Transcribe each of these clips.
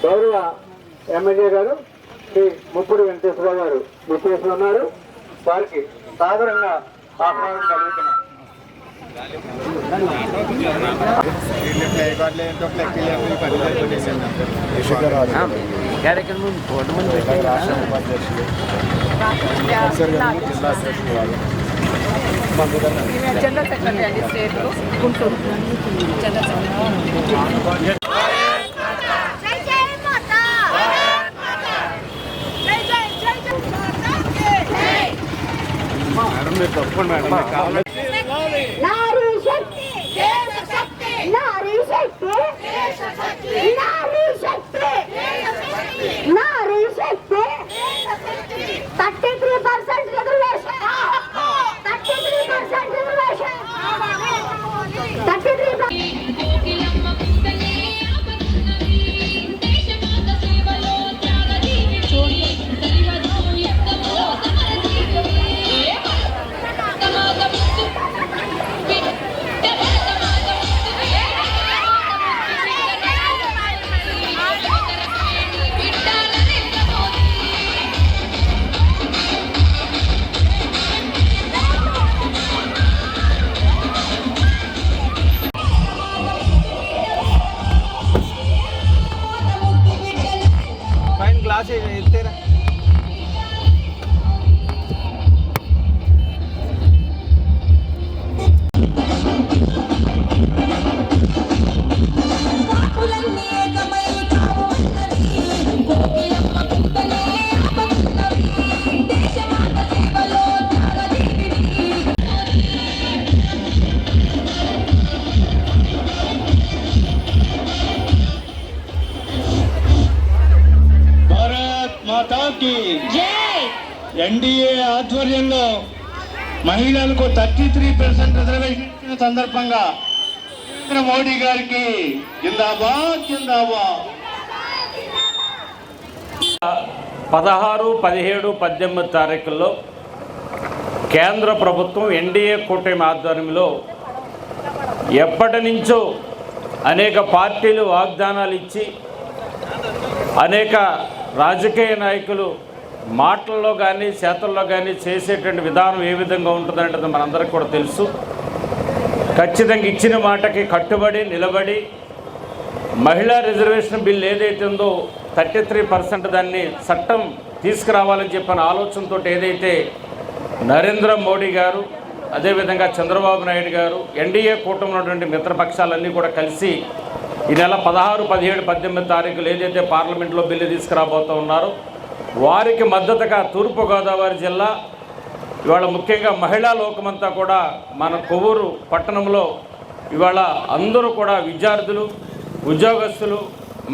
గౌరవ ఎమ్మెల్యే గారు శ్రీ ముప్పుడు వెంకటేశ్వరరావు గారు విచ్చేసి ఉన్నారు. వారికి సాధారణంగా ఆహ్వానం కలుగుతున్నాం. జనరల్ సెక్రటరీ అండి స్టేట్ గుంటూరు జనరల్ సెక్రటరీ. నారీ శక్తి దేశ శక్తి నారీ శక్తి దేశ శక్తి నారీ శక్తి దేశ శక్తి నారీ శక్తి దేశ శక్తి 33% రిజర్వేషన్ 33% రిజర్వేషన్ 33% ఎన్డీఏ ఆధ్వర్యంలో మహిళలకు 33% రిజర్వేషన్ ఇచ్చిన సందర్భంగా నరేంద్ర మోడీ గారికి జిందాబాద్ జిందాబాద్. 16, 17, 18 తారీఖుల్లో కేంద్ర ప్రభుత్వం ఎన్డీఏ కూటమి ఆధ్వర్యంలో ఎప్పటి నుంచో అనేక పార్టీలు వాగ్దానాలు ఇచ్చి అనేక రాజకీయ నాయకులు మాటల్లో కానీ చేతల్లో కానీ చేసేటువంటి విధానం ఏ విధంగా ఉంటుందంటే మనందరికీ కూడా తెలుసు. ఖచ్చితంగా ఇచ్చిన మాటకి కట్టుబడి నిలబడి మహిళా రిజర్వేషన్ బిల్ ఏదైతే ఉందో 33% దాన్ని చట్టం తీసుకురావాలని చెప్పిన ఆలోచనతో ఏదైతే నరేంద్ర మోడీ గారు అదేవిధంగా చంద్రబాబు నాయుడు గారు ఎన్డీఏ కూటమి ఉన్నటువంటి మిత్రపక్షాలన్నీ కూడా కలిసి ఈ నెల 16, 17, 18 తారీఖులు ఏదైతే పార్లమెంట్లో బిల్లు తీసుకురాబోతూ ఉన్నారో వారికి మద్దతుగా తూర్పుగోదావరి జిల్లా ఇవాళ ముఖ్యంగా మహిళా లోకమంతా కూడా మన కొవ్వూరు పట్టణంలో ఇవాళ అందరూ కూడా విద్యార్థులు, ఉద్యోగస్తులు,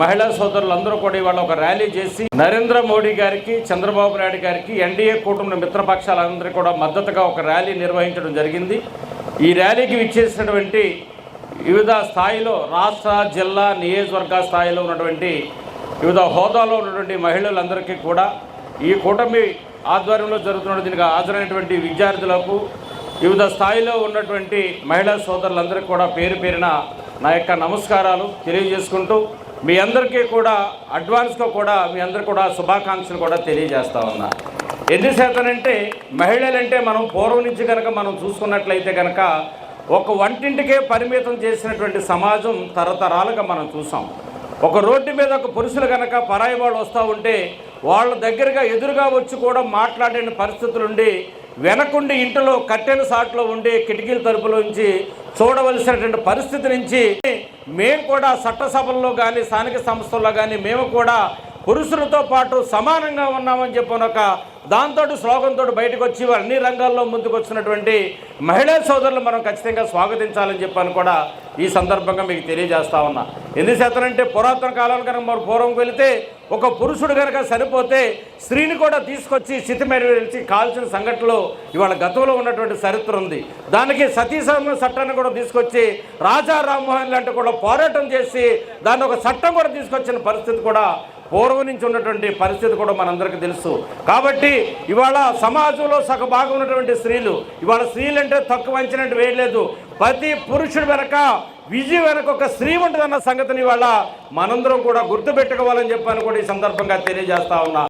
మహిళా సోదరులు అందరూ కూడా ఇవాళ ఒక ర్యాలీ చేసి నరేంద్ర మోడీ గారికి, చంద్రబాబు నాయుడు గారికి, ఎన్డీఏ కూటమి మిత్రపక్షాలందరూ కూడా మద్దతుగా ఒక ర్యాలీ నిర్వహించడం జరిగింది. ఈ ర్యాలీకి విచ్చేసినటువంటి వివిధ స్థాయిలో రాష్ట్ర, జిల్లా, నియోజకవర్గ స్థాయిలో ఉన్నటువంటి వివిధ హోదాలో ఉన్నటువంటి మహిళలందరికీ కూడా ఈ కూటమి ఆధ్వర్యంలో జరుగుతున్న దీనికి హాజరైనటువంటి విద్యార్థులకు, వివిధ స్థాయిలో ఉన్నటువంటి మహిళా సోదరులందరికీ కూడా పేరు పేరున నా యొక్క నమస్కారాలు తెలియజేసుకుంటూ మీ అందరికీ కూడా అడ్వాన్స్గా కూడా మీ అందరికీ కూడా శుభాకాంక్షలు కూడా తెలియజేస్తా ఉన్నా. ఎందుచేతనంటే మహిళలంటే మనం పూర్వం నుంచి కనుక మనం చూసుకున్నట్లయితే కనుక ఒక వంటింటికే పరిమితం చేసినటువంటి సమాజం తరతరాలుగా మనం చూసాం. ఒక రోడ్డు మీద ఒక పురుషులు కనుక పరాయి వాళ్ళు వస్తూ ఉంటే వాళ్ళ దగ్గరగా ఎదురుగా వచ్చి కూడా మాట్లాడే పరిస్థితులుండి వెనకుండి ఇంటిలో కట్టెల సాట్లో ఉండి కిటికీల తలుపులోంచి చూడవలసినటువంటి పరిస్థితి నుంచి మేము కూడా చట్టసభల్లో కానీ స్థానిక సంస్థల్లో కానీ మేము కూడా పురుషులతో పాటు సమానంగా ఉన్నామని చెప్పిన ఒక దాంతో స్లోగంతో బయటకు వచ్చి అన్ని రంగాల్లో ముందుకు వచ్చినటువంటి మహిళా సోదరులు మనం ఖచ్చితంగా స్వాగతించాలని చెప్పని కూడా ఈ సందర్భంగా మీకు తెలియజేస్తా ఉన్నా. ఎందుచేతనంటే పురాతన కాలాలు కనుక మనం పూర్వంకి వెళితే ఒక పురుషుడు కనుక చనిపోతే స్త్రీని కూడా తీసుకొచ్చి చితిమెరిచి కాల్చిన సంఘటనలు ఇవాళ గతంలో ఉన్నటువంటి చరిత్ర ఉంది. దానికి సతీసమ చట్టాన్ని కూడా తీసుకొచ్చి రాజా రామ్మోహన్ లాంటి కూడా పోరాటం చేసి దాన్ని ఒక చట్టం కూడా తీసుకొచ్చిన పరిస్థితి కూడా పూర్వం నుంచి ఉన్నటువంటి పరిస్థితి కూడా మనందరికీ తెలుసు. కాబట్టి ఇవాళ సమాజంలో సగభాగం ఉన్నటువంటి స్త్రీలు ఇవాళ స్త్రీలు అంటే తక్కువ అంచనట్టు వేయలేదు. ప్రతి పురుషుడి వెనక విజయం వెనక ఒక స్త్రీ ఉంటుందన్న సంగతిని ఇవాళ మనందరం కూడా గుర్తుపెట్టుకోవాలని చెప్పని కూడా ఈ సందర్భంగా తెలియజేస్తా ఉన్నా.